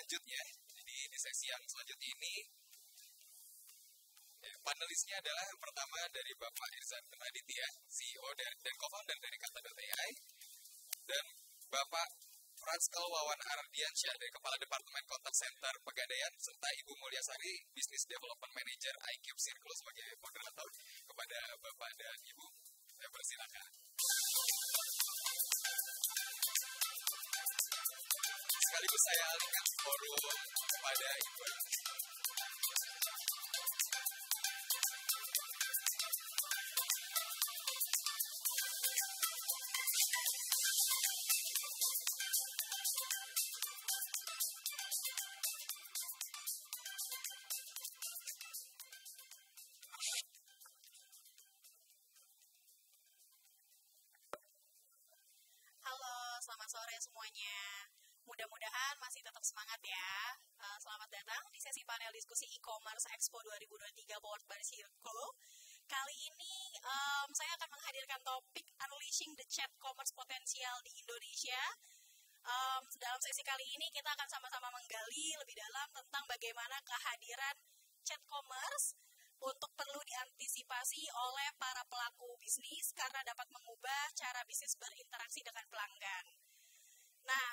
selanjutnya. Jadi di sesi yang selanjutnya ini panelisnya adalah yang pertama dari Bapak Irzan Aditya, CEO dan co-founder dari Kata.ai, dan Bapak Franskal Wawan Ardiansyah dari Kepala Departemen Contact Center Pegadaian, serta Ibu Mulyasari, Business Development Manager iCube Circle sebagai moderator. Kepada Bapak dan Ibu, saya persilakan. Sekaligus saya alihkan forum kepada Ibu. Selamat sore semuanya. Mudah-mudahan masih tetap semangat ya. Selamat datang di sesi panel diskusi e-commerce Expo 2023 powered by Circle. Kali ini saya akan menghadirkan topik Unleashing the Chat Commerce Potential di Indonesia. Dalam sesi kali ini kita akan sama-sama menggali lebih dalam tentang bagaimana kehadiran chat commerce untuk perlu diantisipasi oleh para pelaku bisnis karena dapat mengubah cara bisnis berinteraksi dengan pelanggan. Nah,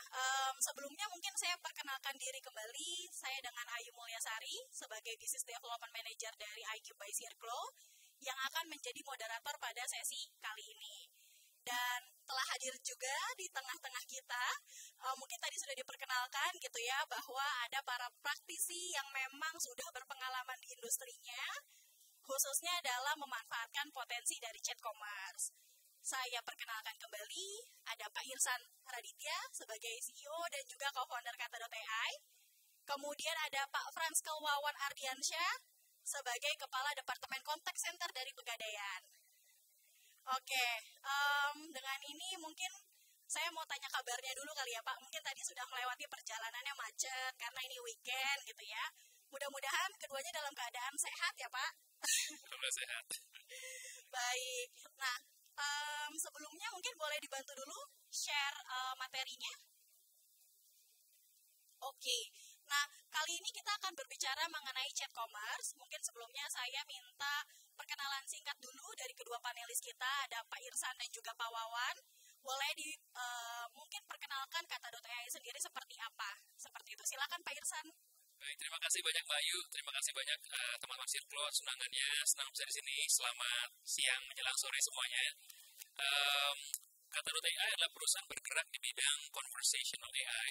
sebelumnya mungkin saya perkenalkan diri kembali. Saya dengan Ayu Mulyasari sebagai Business Development Manager dari iCube by Circle yang akan menjadi moderator pada sesi kali ini. Dan telah hadir juga di tengah-tengah kita, mungkin tadi sudah diperkenalkan gitu ya, bahwa ada para praktisi yang memang sudah berpengalaman di industrinya, khususnya dalam memanfaatkan potensi dari chat commerce. Saya perkenalkan kembali, ada Pak Irzan Raditya sebagai CEO dan juga co-founder Kata.ai. Kemudian ada Pak Franskal Wawan Ardiansyah sebagai Kepala Departemen Contact Center dari Pegadaian. Oke, dengan ini mungkin saya mau tanya kabarnya dulu kali ya Pak. Mungkin tadi sudah melewati perjalanannya macet karena ini weekend gitu ya. Mudah-mudahan keduanya dalam keadaan sehat ya Pak. Semoga sehat. Baik, nah sebelumnya mungkin boleh dibantu dulu share materinya. Oke, nah kali ini kita akan berbicara mengenai chat commerce. Mungkin sebelumnya saya minta perkenalan singkat dulu dari kedua panelis kita, ada Pak Irzan dan juga Pak Wawan. Boleh mungkin perkenalkan Kata.ai sendiri seperti apa? Seperti itu, silakan Pak Irzan. Baik, terima kasih banyak Mbak Ayu, terima kasih banyak teman-teman Circle atas undangannya. Senang bisa di sini. Selamat siang menjelang sore semuanya. Kata.ai adalah perusahaan bergerak di bidang conversational AI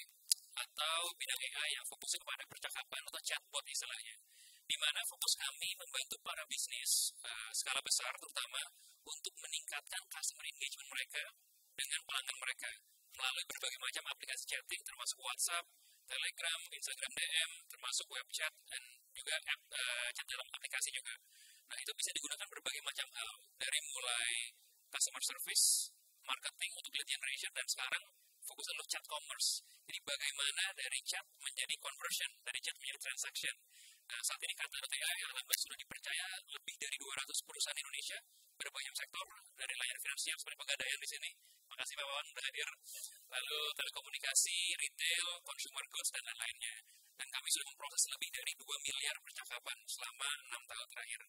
atau bidang AI yang fokus kepada percakapan atau chatbot istilahnya. Di mana fokus kami membantu para bisnis skala besar terutama untuk meningkatkan customer engagement mereka dengan pelanggan mereka melalui berbagai macam aplikasi chatting termasuk WhatsApp, Telegram, Instagram DM, termasuk web chat dan juga chat dalam aplikasi juga. Nah, itu bisa digunakan berbagai macam hal dari mulai customer service, marketing untuk lead generation, dan sekarang fokus adalah chat commerce. Jadi bagaimana dari chat menjadi conversion, dari chat menjadi transaction. Nah, saat ini Kata.ai alhamdulillah sudah dipercaya lebih dari 200 perusahaan Indonesia berbagai sektor, dari layanan finansial seperti Pegadaian di sini. Makasih Pak Wawan sudah hadir. Lalu telekomunikasi, retail, consumer goods dan lain-lainnya. Dan kami sudah memproses lebih dari 2 miliar percakapan selama 6 tahun terakhir.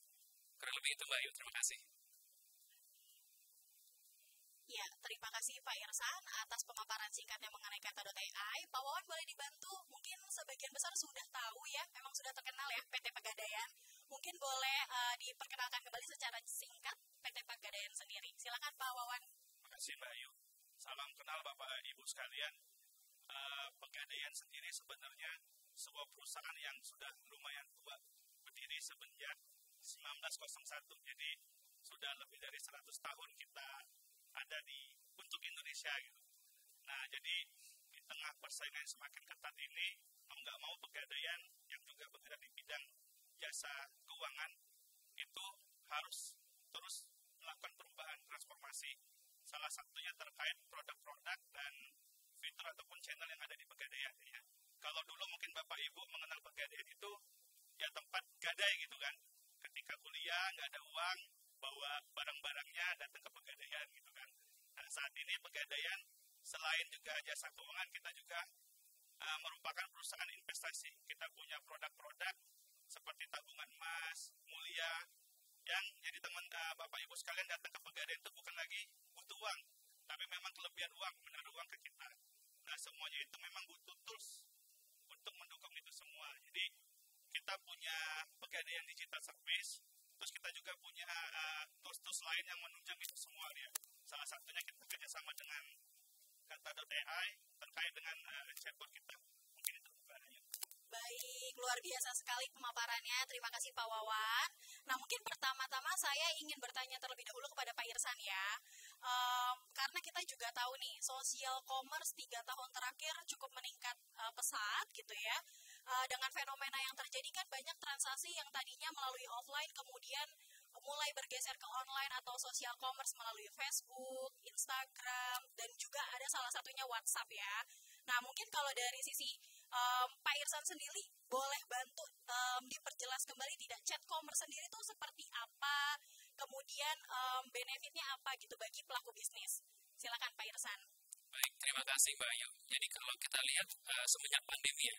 Kurang lebih itu Mbak Ayu, terima kasih. Ya, terima kasih Pak Irzan atas pemaparan singkatnya mengenai Kata.ai. Pak Wawan boleh dibantu, mungkin sebagian besar sudah tahu ya, memang sudah terkenal ya PT Pegadaian. Mungkin boleh diperkenalkan kembali secara singkat PT Pegadaian sendiri. Silakan Pak Wawan. Terima kasih Mbak Ayu. Salam kenal Bapak Ibu sekalian. Pegadaian sendiri sebenarnya sebuah perusahaan yang sudah lumayan tua, berdiri semenjak 1901. Jadi sudah lebih dari 100 tahun kita ada untuk Indonesia gitu. Nah, jadi di tengah persaingan yang semakin ketat ini, mau nggak mau Pegadaian yang juga bergerak di bidang jasa keuangan itu harus terus melakukan perubahan transformasi. Salah satunya terkait produk-produk dan fitur ataupun channel yang ada di Pegadaian. Ya. Kalau dulu mungkin Bapak Ibu mengenal Pegadaian itu ya tempat gadai gitu kan. Ketika kuliah nggak ada uang, bawa barang-barangnya datang ke Pegadaian gitu kan. Nah, saat ini Pegadaian selain juga jasa keuangan, kita juga merupakan perusahaan investasi. Kita punya produk-produk seperti tabungan emas, mulia, yang jadi teman Bapak Ibu sekalian datang ke Pegadaian itu bukan lagi butuh uang, tapi memang kelebihan uang, menaruh uang ke kita. Nah, semuanya itu memang butuh tools untuk mendukung itu semua. Jadi kita punya Pegadaian Digital Service, terus kita juga punya tools-tools lain yang menunjang itu semua ya. Salah satunya kita kerjasama dengan Kata.ai terkait dengan chatbot kita. Mungkin itu bukannya. Baik, luar biasa sekali pemaparannya. Terima kasih Pak Wawan. Nah, mungkin pertama-tama saya ingin bertanya terlebih dahulu kepada Pak Irsan ya. Karena kita juga tahu nih, social commerce 3 tahun terakhir cukup meningkat pesat gitu ya. Dengan fenomena yang terjadi kan banyak transaksi yang tadinya melalui offline kemudian mulai bergeser ke online atau social commerce melalui Facebook, Instagram, dan juga ada salah satunya WhatsApp ya. Nah, mungkin kalau dari sisi Pak Irsan sendiri boleh bantu diperjelas kembali tidak chat commerce sendiri itu seperti apa, kemudian benefitnya apa gitu bagi pelaku bisnis. Silakan Pak Irsan. Baik, terima kasih Mbak Ayu. Jadi kalau kita lihat semenjak pandemi ya,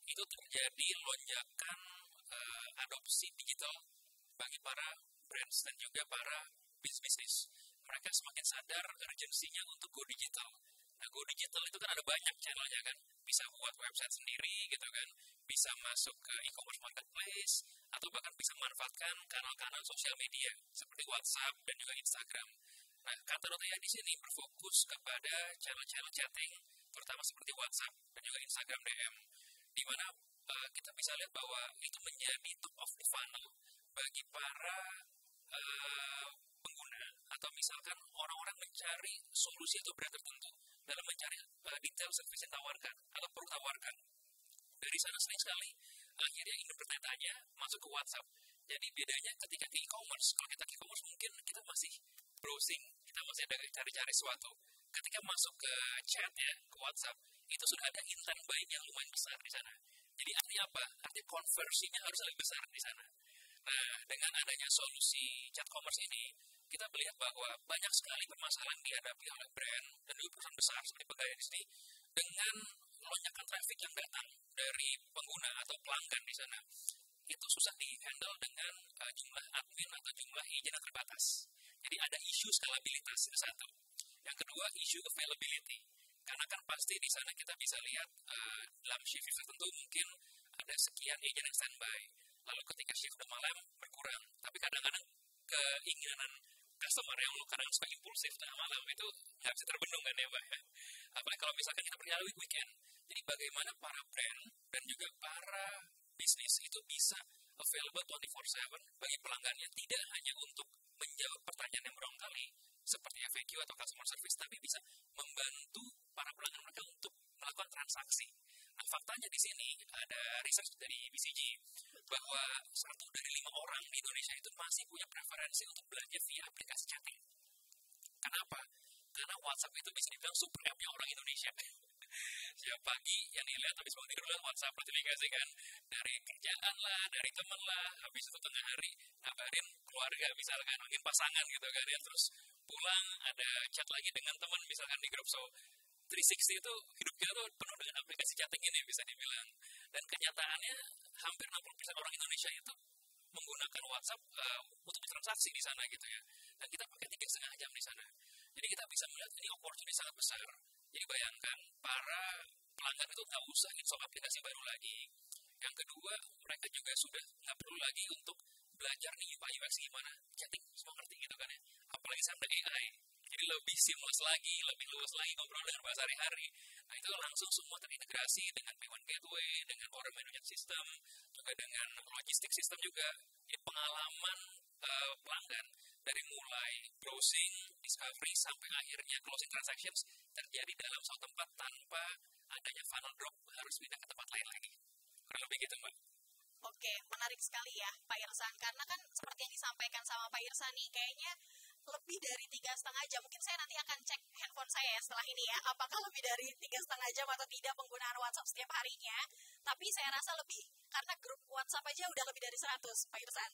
itu terjadi lonjakan adopsi digital bagi para brands dan juga para bisnis. Mereka semakin sadar urgensinya untuk go digital. Nah, go digital itu kan ada banyak channelnya kan. Bisa buat website sendiri gitu kan. Bisa masuk ke e-commerce marketplace atau bahkan bisa manfaatkan kanal-kanal sosial media seperti WhatsApp dan juga Instagram. Nah, Kata.ai di sini berfokus kepada channel-channel chatting, terutama seperti WhatsApp dan juga Instagram DM, di mana kita bisa lihat bahwa itu menjadi top of the funnel bagi para pengguna atau misalkan orang-orang mencari solusi atau brand tertentu dalam mencari detail service yang tawarkan atau produk tawarkan. Dari sana sering sekali akhirnya ingin bertanya masuk ke WhatsApp. Jadi bedanya ketika ke e-commerce, kalau kita ke e-commerce mungkin kita masih browsing, kita masih ada cari-cari sesuatu. Ketika masuk ke chat ya, ke WhatsApp, itu sudah ada intent buying yang lumayan besar di sana. Jadi artinya apa? Artinya konversinya harus lebih besar di sana. Nah, dengan adanya solusi chat commerce ini, kita melihat bahwa banyak sekali permasalahan dihadapi oleh brand dan juga perusahaan besar seperti Pegadaian di sini dengan lonjakan traffic yang datang dari pengguna atau pelanggan di sana. Itu susah di-handle dengan jumlah admin atau jumlah agent yang terbatas. Jadi ada isu skalabilitas itu satu. Yang kedua, isu availability. Karena kan pasti di sana kita bisa lihat dalam shift tertentu mungkin ada sekian agent yang standby. Lalu ketika shift udah malam berkurang. Tapi kadang-kadang keinginan customer yang lu kadang suka impulsif tengah malam itu nggak bisa terbendung kan ya Mbak ya. Apalagi kalau misalkan kita berjalan weekend. Jadi bagaimana para brand dan juga para bisnis itu bisa available 24/7 bagi pelanggannya, tidak hanya untuk menjawab pertanyaan yang berulang kali seperti FAQ atau customer service, tapi bisa membantu para pelanggan mereka untuk melakukan transaksi. Nah, faktanya di sini ada research dari BCG bahwa 1 dari 5 orang di Indonesia itu masih punya preferensi untuk belanja via aplikasi chatting. Kenapa? Karena WhatsApp itu bisa dibilang super app-nya orang Indonesia. Siap pagi yang dilihat habis bangun tidur WhatsApp notifikasi kan, dari kerjaan lah, dari teman lah, habis itu tengah hari ngabarin keluarga misalkan, mungkin pasangan gitu kan ya, terus pulang ada chat lagi dengan teman misalkan di grup. So 360 itu hidup kita tuh penuh dengan aplikasi chatting ini bisa dibilang. Dan kenyataannya hampir 60% orang Indonesia itu menggunakan WhatsApp untuk bertransaksi di sana gitu ya. Dan kita pakai 3,5 jam di sana. Jadi kita bisa melihat ini opportunity sangat besar. Jadi bayangkan para pelanggan itu nggak usah install aplikasi baru lagi. Yang kedua, mereka juga sudah nggak perlu lagi untuk belajar nih UI UX gimana. Chatting semua ngerti gitu kan ya. Apalagi sama AI. Jadi lebih seamless lagi, lebih luas lagi ngobrol dengan bahasa sehari-hari. Nah itu langsung semua terintegrasi dengan payment gateway, dengan order management system, juga dengan logistik system juga. Jadi pengalaman pelanggan dari mulai browsing, discovery, sampai akhirnya closing transactions terjadi dalam suatu tempat tanpa adanya funnel drop harus pindah ke tempat lain lagi. Kurang lebih gitu Mbak. Oke, menarik sekali ya Pak Irsan. Karena kan seperti yang disampaikan sama Pak Irsan nih, kayaknya lebih dari 3,5 jam. Mungkin saya nanti akan cek handphone saya ya setelah ini ya, apakah lebih dari 3,5 jam atau tidak penggunaan WhatsApp setiap harinya. Tapi saya rasa lebih, karena grup WhatsApp aja udah lebih dari 100, Pak Irsan.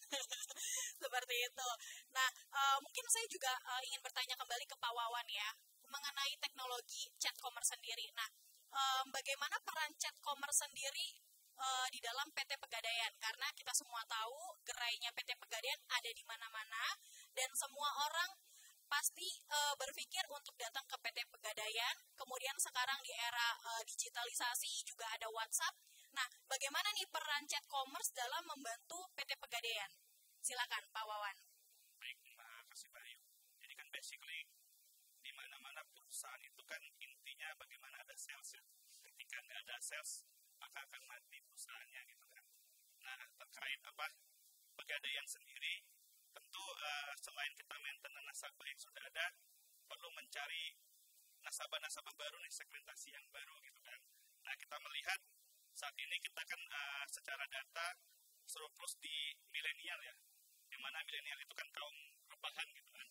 Seperti itu. Nah, mungkin saya juga ingin bertanya kembali ke Pak Wawan ya, mengenai teknologi chat commerce sendiri. Nah, bagaimana peran chat commerce sendiri di dalam PT Pegadaian, karena kita semua tahu gerainya PT Pegadaian ada di mana-mana dan semua orang pasti berpikir untuk datang ke PT Pegadaian. Kemudian sekarang di era digitalisasi juga ada WhatsApp. Nah, bagaimana nih peran chat commerce dalam membantu PT Pegadaian? Silakan Pak Wawan. Baik, terima kasih Pak Ayu. Jadi kan basically di mana-mana perusahaan itu kan intinya bagaimana ada sales ya. Ketika nggak ada sales, maka akan mati perusahaannya gitu kan. Nah, terkait Pegadaian sendiri, tentu selain kita maintenance nasabah yang sudah ada, perlu mencari nasabah-nasabah baru nih, segmentasi yang baru gitu kan. Nah, kita melihat saat ini kita kan secara data surplus di milenial ya, yang mana milenial itu kan kaum rebahan gitu kan,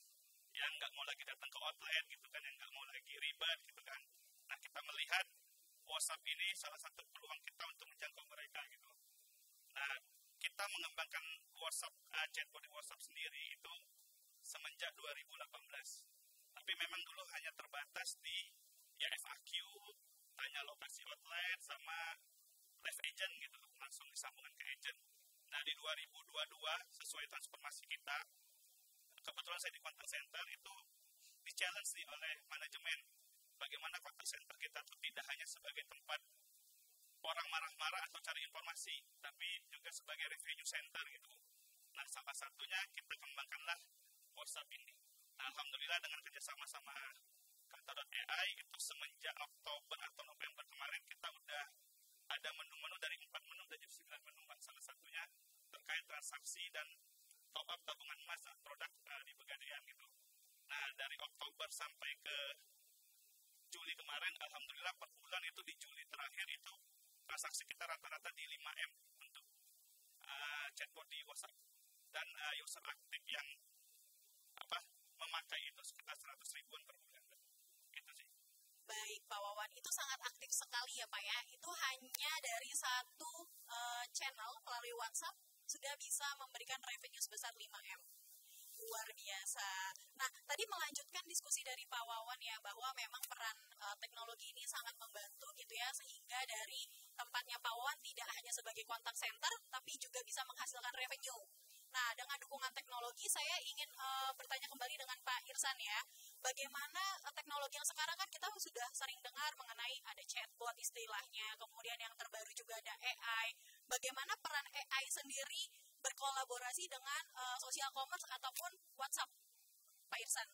yang nggak mau lagi datang ke outlet gitu kan, yang nggak mau lagi ribet gitu kan. Nah, kita melihat WhatsApp ini salah satu peluang kita untuk menjangkau mereka gitu. Nah, kita mengembangkan WhatsApp, chatbot di WhatsApp sendiri itu semenjak 2018. Tapi memang dulu hanya terbatas di ya FAQ, tanya lokasi outlet sama live agent gitu, langsung disambungkan ke agent. Nah, di 2022 sesuai transformasi kita, kebetulan saya di contact center itu di-challenge nih oleh manajemen. Bagaimana contact center kita itu tidak hanya sebagai tempat orang marah-marah atau cari informasi, tapi juga sebagai revenue center gitu. Nah, salah satunya kita kembangkanlah WhatsApp ini. Nah, alhamdulillah dengan kerjasama sama Kata.ai itu semenjak Oktober atau November kemarin kita udah ada menu-menu dari 4 menu dan 9 menu, salah satunya terkait transaksi dan top up tabungan emas dan produk di Pegadaian gitu. Nah, dari Oktober sampai ke Juli kemarin, alhamdulillah per bulan itu di Juli terakhir itu transaksi kita rata-rata di 5M untuk chatbot di WhatsApp, dan user aktif yang memakai itu sekitar 100 ribuan per bulan. Gitu sih. Baik Pak Wawan, itu sangat aktif sekali ya Pak ya. Itu hanya dari satu channel melalui WhatsApp sudah bisa memberikan revenue sebesar 5M. Luar biasa. Nah, tadi melanjutkan diskusi dari Pak Wawan ya, bahwa memang peran teknologi ini sangat membantu gitu ya, sehingga dari tempatnya Pak Wawan tidak hanya sebagai contact center, tapi juga bisa menghasilkan revenue. Nah, dengan dukungan teknologi, saya ingin bertanya kembali dengan Pak Irsan ya, bagaimana teknologi yang sekarang kan kita sudah sering dengar mengenai ada chatbot istilahnya, kemudian yang terbaru juga ada AI. Bagaimana peran AI sendiri berkolaborasi dengan social commerce ataupun WhatsApp, Pak Irsan?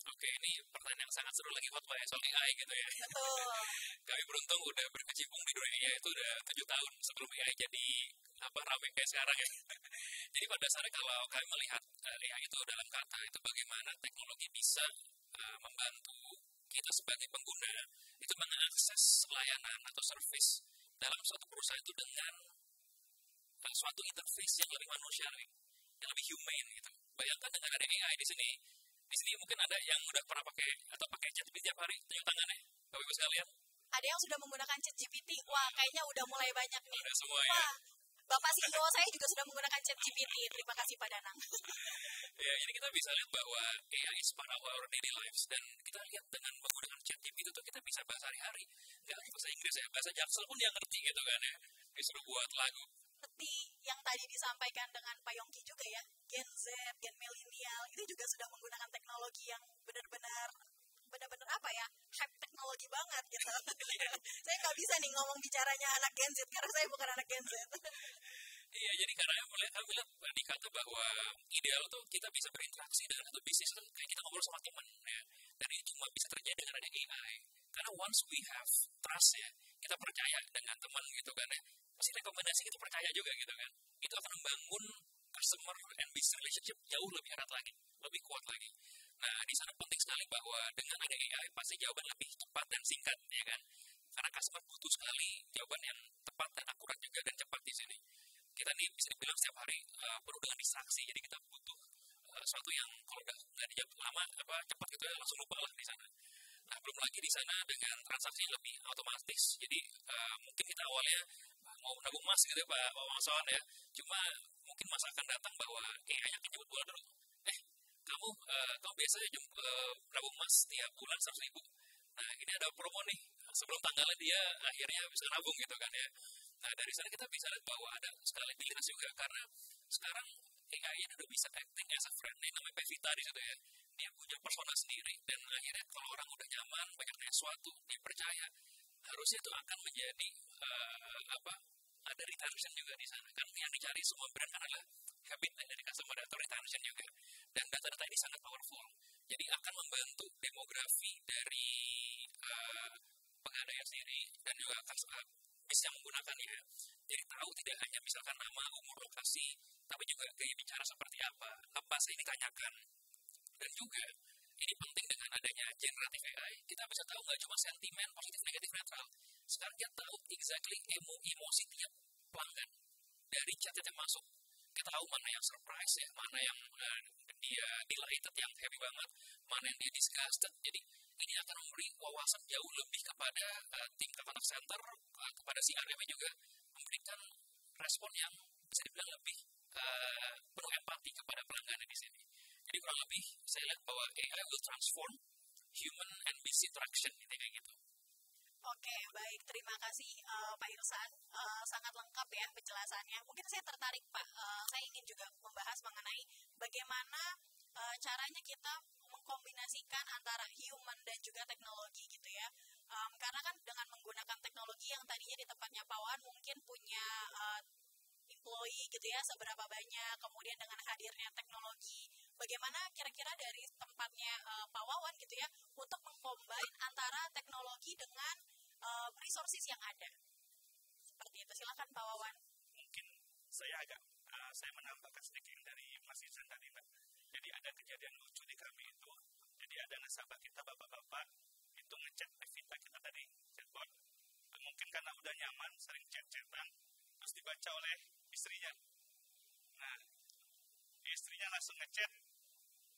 Oke, ini pertanyaan yang sangat seru lagi buat Pak soal AI gitu ya. Betul. Kami beruntung udah berkecimpung di dunia AI itu udah 7 tahun sebelum AI jadi ramai kayak sekarang ya. Jadi pada dasarnya kalau kami melihat AI itu dalam kata itu bagaimana teknologi bisa membantu kita sebagai pengguna itu mengakses layanan atau service dalam suatu perusahaan itu dengan suatu interface yang lebih manusiawi, yang lebih humane gitu. Bayangkan dengan ada AI di sini mungkin ada yang udah pernah pakai atau pakai ChatGPT tiap hari, tunjuk tangan ya, Bapak Ibu sekalian. Ada yang sudah menggunakan ChatGPT, wah kayaknya udah mulai banyak nih. Ada semua ya. Wah, Bapak CEO saya juga sudah menggunakan ChatGPT, terima kasih Pak Danang. Ya, jadi kita bisa lihat bahwa AI is part of our daily lives, dan kita lihat dengan menggunakan ChatGPT itu kita bisa bahasa hari-hari, nggak hanya bahasa Inggris ya, bahasa Jaksel pun dia ngerti gitu kan ya, disuruh buat lagu. Seperti yang tadi disampaikan dengan Pak Yongki juga ya, Gen Z, Gen Millennial, itu juga sudah menggunakan teknologi yang benar-benar hype teknologi banget gitu. Saya nggak bisa nih ngomong bicaranya anak Gen Z, karena saya bukan anak Gen Z. Iya, jadi karena kami lihat dikata bahwa ideal tuh kita bisa berinteraksi dengan satu bisnis itu kayak kita ngobrol sama teman ya, dan itu cuma bisa terjadi dengan ada AI. Karena once we have trust ya, kita percaya dengan teman gitu kan ya, pasti rekomendasi kita percaya juga gitu kan, itu akan membangun customer and business relationship jauh lebih erat lagi, lebih kuat lagi. Nah, di sana penting sekali bahwa dengan ada AI pasti jawaban lebih cepat dan singkat ya kan, karena customer butuh sekali jawaban yang tepat dan akurat juga dan cepat di sini. Kita nih bisa dibilang setiap hari penuh dengan distraksi, jadi kita butuh sesuatu yang kalau udah nggak dijawab lama cepat gitu ya, langsung lupa lah di sana. Nah, belum lagi di sana dengan transaksi yang lebih otomatis, jadi mungkin kita awalnya mau nabung emas gitu ya Pak Wangson ya, cuma mungkin masa akan datang bahwa AI akan jemput bola dulu. Kamu biasanya nabung emas tiap bulan 100 ribu, Nah ini ada promo nih, sebelum tanggalnya dia akhirnya bisa nabung gitu kan ya. Nah dari sana kita bisa lihat bahwa ada scalability juga, karena sekarang AI ini udah bisa acting as a friend, ini namanya Pevita di situ ya. Dia punya persona sendiri, dan akhirnya kalau orang udah nyaman, banyak sesuatu, dia percaya, harusnya itu akan menjadi ada retention juga di sana. Kan yang dicari semua brand kan adalah habit dari customer atau retention juga. Dan data-data ini sangat powerful. Jadi akan membantu demografi dari pegadaian sendiri dan juga bis yang menggunakannya. Jadi tahu tidak hanya misalkan nama, umur, lokasi, tapi juga gaya bicara seperti apa sih ditanyakan. Dan juga ini penting dengan adanya generative AI, kita bisa tahu nggak cuma sentimen positif, negatif, netral. Sekarang kita tahu exactly emosi tiap pelanggan dari chat yang masuk. Kita tahu mana yang surprise ya, mana yang dia delighted, yang happy banget, mana yang dia disgusted. Jadi ini akan memberi wawasan jauh lebih kepada tim contact center, kepada CRM juga, memberikan respon yang bisa dibilang lebih penuh empati kepada pelanggan di sini. Jadi kurang lebih saya lihat bahwa AI will transform human and business interaction kayak gitu. Oke, baik. Terima kasih Pak Irsan. Sangat lengkap ya penjelasannya. Mungkin saya tertarik Pak. Saya ingin juga membahas mengenai bagaimana caranya kita mengkombinasikan antara human dan juga teknologi gitu ya. Karena kan dengan menggunakan teknologi yang tadinya di tempatnya Pak Wawan mungkin punya employee gitu ya, seberapa banyak, kemudian dengan hadirnya teknologi, bagaimana kira-kira dari tempatnya Pak Wawan gitu ya, untuk mengcombine antara teknologi dengan resources yang ada. Seperti itu, silakan Pak Wawan. Mungkin saya menambahkan sedikit dari Mas Izan tadi Mbak. Jadi ada kejadian lucu di kami itu. Jadi ada nasabah kita bapak-bapak itu ngechat Pevita kita tadi, chatbot. Mungkin karena udah nyaman, sering chat-chatan, terus dibaca oleh istrinya. Nah, istrinya langsung ngechat,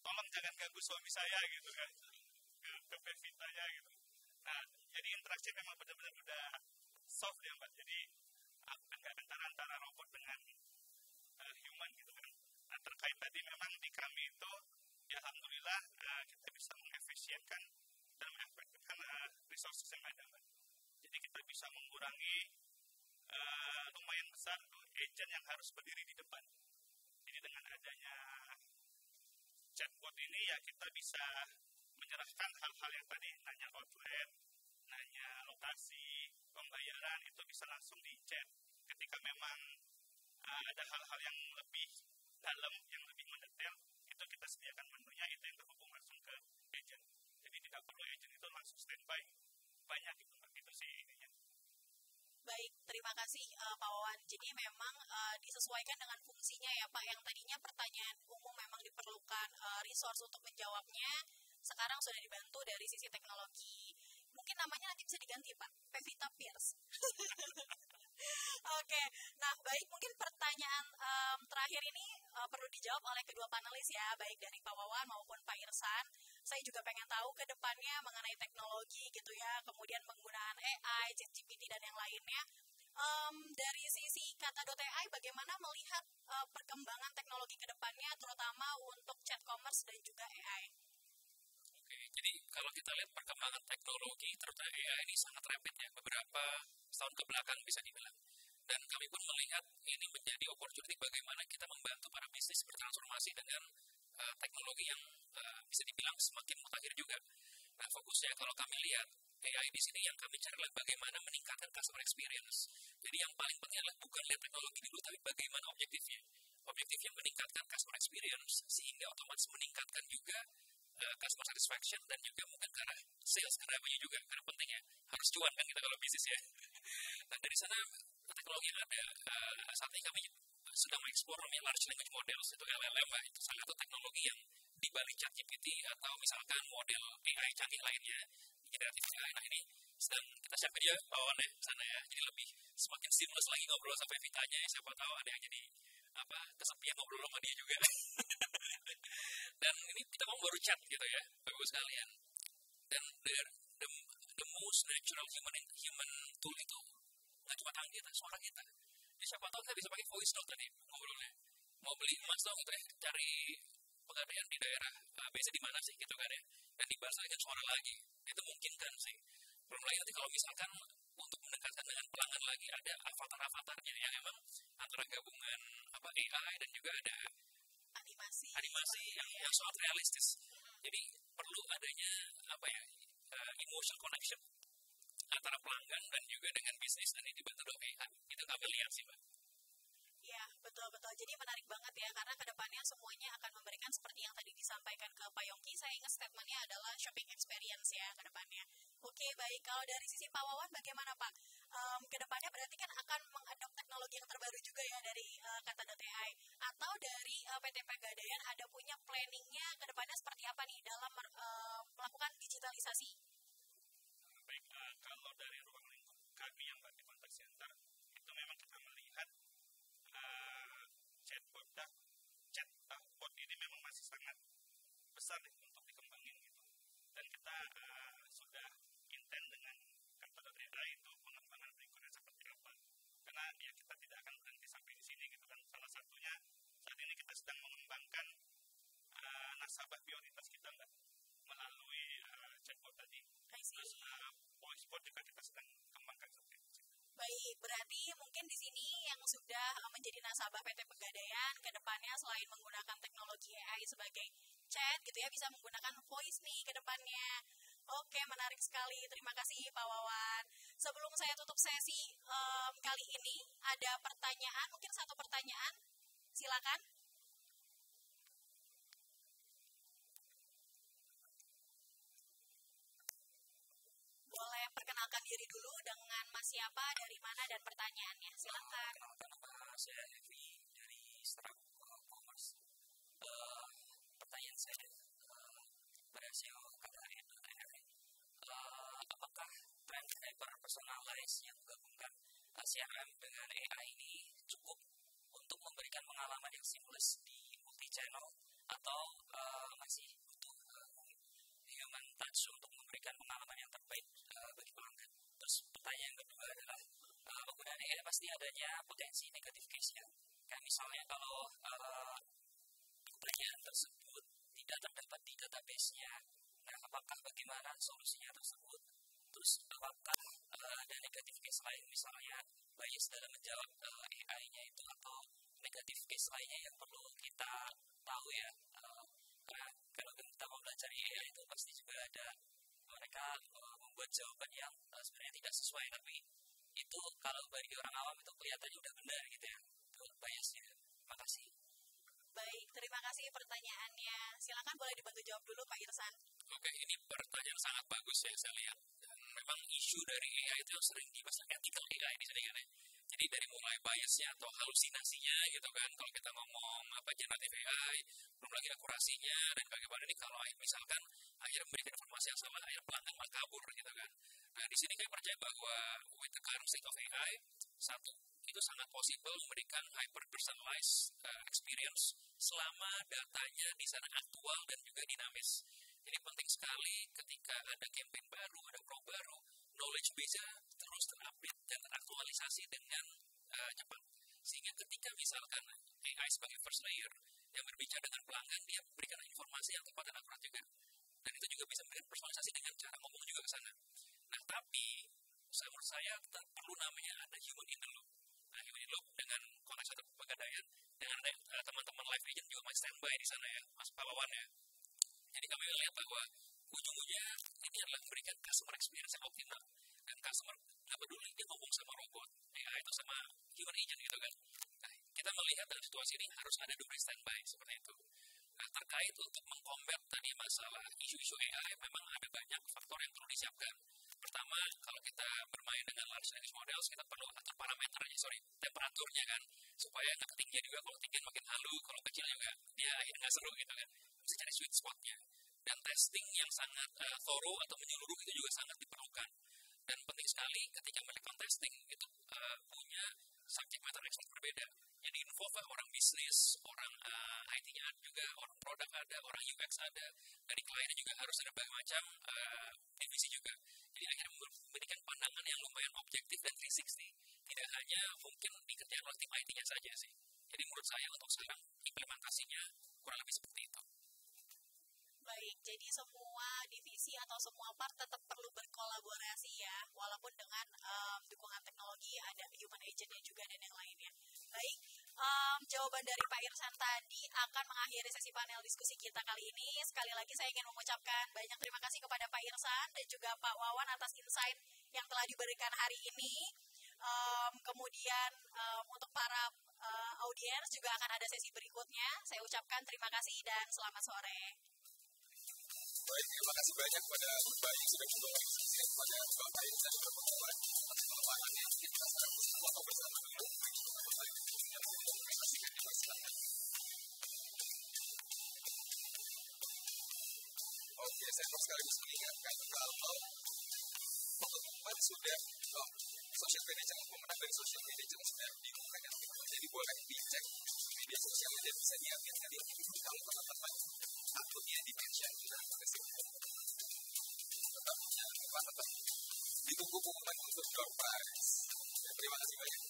tolong jangan ganggu suami saya gitu kan, ke Pevita ya gitu. Nah, jadi interaksi memang benar-benar udah soft ya Mbak. Jadi antara robot dengan human gitu kan. Nah, terkait tadi memang di kami itu, ya alhamdulillah kita bisa mengefisienkan dan mengefektifkan resources yang ada Mbak. Jadi kita bisa mengurangi lumayan besar agent yang harus berdiri di depan. Jadi dengan adanya chatbot ini ya kita bisa menyerahkan hal-hal yang tadi, nanya outlet, nanya lokasi, pembayaran, itu bisa langsung di chat. Ketika memang ada hal-hal yang lebih dalam, yang lebih mendetail, itu kita sediakan menunya, itu yang terhubung langsung ke agent. Jadi tidak perlu agent itu langsung standby banyak gitu, itu sih ininya. Baik, terima kasih Pak Wawan. Jadi memang disesuaikan dengan fungsinya ya Pak. Yang tadinya pertanyaan umum memang diperlukan resource untuk menjawabnya, sekarang sudah dibantu dari sisi teknologi. Mungkin namanya nanti bisa diganti Pak, Pevita Pierce. Oke, nah baik, mungkin pertanyaan terakhir ini perlu dijawab oleh kedua panelis ya, baik dari Pak Wawan maupun Pak Irsan. Saya juga pengen tahu ke depannya mengenai teknologi gitu ya, kemudian penggunaan AI, ChatGPT dan yang lainnya. Dari sisi kata.ai, bagaimana melihat perkembangan teknologi ke depannya, terutama untuk chat commerce dan juga AI? Oke, jadi kalau kita lihat perkembangan teknologi, terutama AI ini sangat rapid ya, beberapa tahun ke belakang bisa dibilang. Dan kami pun melihat ini menjadi opportunity bagaimana kita membantu para bisnis bertransformasi dengan teknologi yang bisa dibilang semakin mutakhir juga. Nah, fokusnya kalau kami lihat AI di sini yang kami cari adalah bagaimana meningkatkan customer experience. Jadi yang paling penting adalah bukan lihat teknologi dulu, tapi bagaimana objektifnya. Objektif yang meningkatkan customer experience sehingga otomatis meningkatkan juga customer satisfaction dan juga mungkin ke arah sales, ke revenue juga, karena pentingnya harus cuan kan kita kalau bisnis ya. Nah dari sana teknologi yang ada saat ini kami sedang mengeksplor namanya large language models, itu LLM, itu salah satu teknologi yang dibalik ChatGPT atau misalkan model AI canggih lainnya, generatif AI. Nah ini sedang kita siapin dia bawaannya ke sana ya, jadi lebih semakin seamless lagi ngobrol sampai Vitanya, siapa tahu ada yang jadi kesepian ngobrol sama dia juga. Dan ini kita mau baru chat gitu ya, Bapak sekalian. Dan the most natural human tool itu nggak cuma tangan kita, suara kita. Jadi siapa tahu kita bisa pakai voice note tadi ngobrolnya. Mau beli emas dong gitu ya, cari pegadaian di daerah ABC di mana sih gitu kan ya, dan dibalas dengan suara lagi, itu mungkin kan sih. Belum lagi nanti kalau misalkan untuk mendekatkan dengan pelanggan lagi ada avatar-avatarnya yang emang antara gabungan AI dan juga ada animasi yang sangat realistis. Jadi perlu adanya emotional connection antara pelanggan dan juga dengan bisnis, dan ini dibantu oleh AI. Itu kami lihat sih, Mbak. Ya, betul-betul. Jadi menarik banget ya, karena kedepannya semuanya akan memberikan seperti yang tadi disampaikan ke Pak Yongki. Saya ingat statementnya adalah shopping experience ya kedepannya. Oke, baik. Kalau dari sisi Pak Wawan, bagaimana Pak? Kedepannya berarti kan akan mengadop teknologi yang terbaru juga ya dari Kata.ai. Atau dari PT Pegadaian ada punya planningnya kedepannya seperti apa nih dalam melakukan digitalisasi? Baik, kalau dari ruang lingkup kami yang di contact center, itu memang kita melihat chatbot ini memang masih sangat besar untuk dikembangin gitu. Dan kita sudah intent dengan Kata.ai itu pengembangan berikutnya seperti apa. Karena ya kita tidak akan berhenti sampai di sini gitu kan. Salah satunya saat ini kita sedang mengembangkan nasabah prioritas kita melalui chatbot tadi. Terus voicebot juga kita sedang kembangkan seperti itu. Baik, berarti mungkin di sini yang sudah menjadi nasabah PT Pegadaian ke depannya selain menggunakan teknologi AI sebagai chat gitu ya, bisa menggunakan voice nih ke depannya. Oke, menarik sekali. Terima kasih Pak Wawan. Sebelum saya tutup sesi kali ini, ada pertanyaan, mungkin satu pertanyaan. Silakan. Boleh perkenalkan diri dulu dengan Mas siapa, dari mana, dan pertanyaannya. Silakan. Nama saya Evi dari Startup Commerce. Pertanyaan saya pada CEO Kata.ai, apakah tren hyper personalized yang menggabungkan CRM dengan AI ini cukup untuk memberikan pengalaman yang seamless di multi channel, atau masih butuh human touch untuk memberikan pengalaman yang terbaik bagi pelanggan? Terus pertanyaan kedua adalah, penggunaan AI pasti adanya potensi negatif case-nya. Kayak misalnya kalau pertanyaan tersebut tidak terdapat di database-nya, nah apakah bagaimana solusinya tersebut? Terus apakah ada negatif case lain, misalnya bias dalam menjawab AI-nya itu, atau negatif case lainnya yang perlu kita tahu ya? Karena kalau kita mempelajari AI itu pasti juga ada mereka membuat jawaban yang sebenarnya tidak sesuai, tapi itu kalau bagi orang awam itu kelihatannya udah benar gitu ya, itu biasnya. Terima kasih. Baik, terima kasih pertanyaannya. Silakan boleh dibantu jawab dulu Pak Irsan. Oke, ini pertanyaan sangat bagus ya saya lihat. Dan memang isu dari AI itu sering dibahas ethical AI di sini kan ya. Jadi dari mulai biasnya atau halusinasinya gitu kan, kalau kita ngomong generatif AI, belum lagi akurasinya, dan bagaimana ini kalau misalkan akhirnya memberikan informasi yang salah, akhirnya pelanggan malah kabur gitu kan. Nah di sini saya percaya bahwa with the current state of AI, satu, itu sangat possible memberikan hyper personalized experience selama datanya di sana aktual dan juga dinamis. Jadi penting sekali ketika ada campaign baru, ada pro baru, knowledge base-nya terus terupdate dan teraktualisasi dengan cepat. Sehingga ketika misalkan AI sebagai first layer yang berbicara dengan pelanggan, dia memberikan informasi yang tepat dan akurat juga. Dan itu juga bisa memberikan personalisasi dengan cara ngomong juga ke sana. Nah tapi menurut saya perlu namanya ada human in the loop. Nah human in the loop dengan konteks atau Pegadaian, dengan teman-teman live agent juga masih standby di sana ya, Mas Pawawan ya. Jadi kami melihat bahwa ujung-ujungnya ini adalah memberikan customer experience yang optimal. Dan customer nggak peduli dia ngomong sama robot, AI atau sama human agent gitu kan. Nah, kita melihat dalam situasi ini harus ada dua standby seperti itu. Nah, terkait untuk mengcombat tadi masalah isu-isu AI, memang ada banyak faktor yang perlu disiapkan. Pertama, kalau kita bermain dengan large language models, kita perlu atur temperaturnya kan, supaya nggak ketinggian juga. Kalau tinggi makin halu, kalau kecil juga dia akhirnya nggak seru gitu kan. Mesti cari sweet spotnya. Dan testing yang sangat thorough atau menyeluruh itu juga sangat diperlukan. Dan penting sekali ketika melakukan testing itu punya subject matter expert berbeda. Jadi involve orang bisnis, orang IT-nya juga, orang produk ada, orang UX ada, dari kliennya juga harus ada berbagai macam divisi juga. Jadi akhirnya memberikan pandangan yang lumayan objektif dan 360. Tidak hanya mungkin dikerjakan oleh tim IT-nya saja sih. Jadi menurut saya untuk sekarang implementasinya kurang lebih seperti itu. Jadi semua divisi atau semua part tetap perlu berkolaborasi ya, walaupun dengan dukungan teknologi, ada human agentnya juga dan yang lainnya. Baik, jawaban dari Pak Irsan tadi akan mengakhiri sesi panel diskusi kita kali ini. Sekali lagi saya ingin mengucapkan banyak terima kasih kepada Pak Irsan dan juga Pak Wawan atas insight yang telah diberikan hari ini. Kemudian untuk para audiens juga akan ada sesi berikutnya. Saya ucapkan terima kasih dan selamat sore. Baik, terima kasih banyak kepada Mbak yang sudah mengorganisasi, kepada Bapak yang sudah berpengalaman atas pengembangan yang kita secara khusus foto bersama dulu. Yang mengorganisasikan dipersilakan. Oke, saya mau sekaligus mengingatkan kalau teman-teman sudah social media channel pemenang dari social media channel sudah diumumkan yang jadi boleh dicek media sosial media bisa diambil dari kalau teman-teman akunnya di mention kita tetap ditunggu pengumuman untuk door prize. Terima kasih banyak.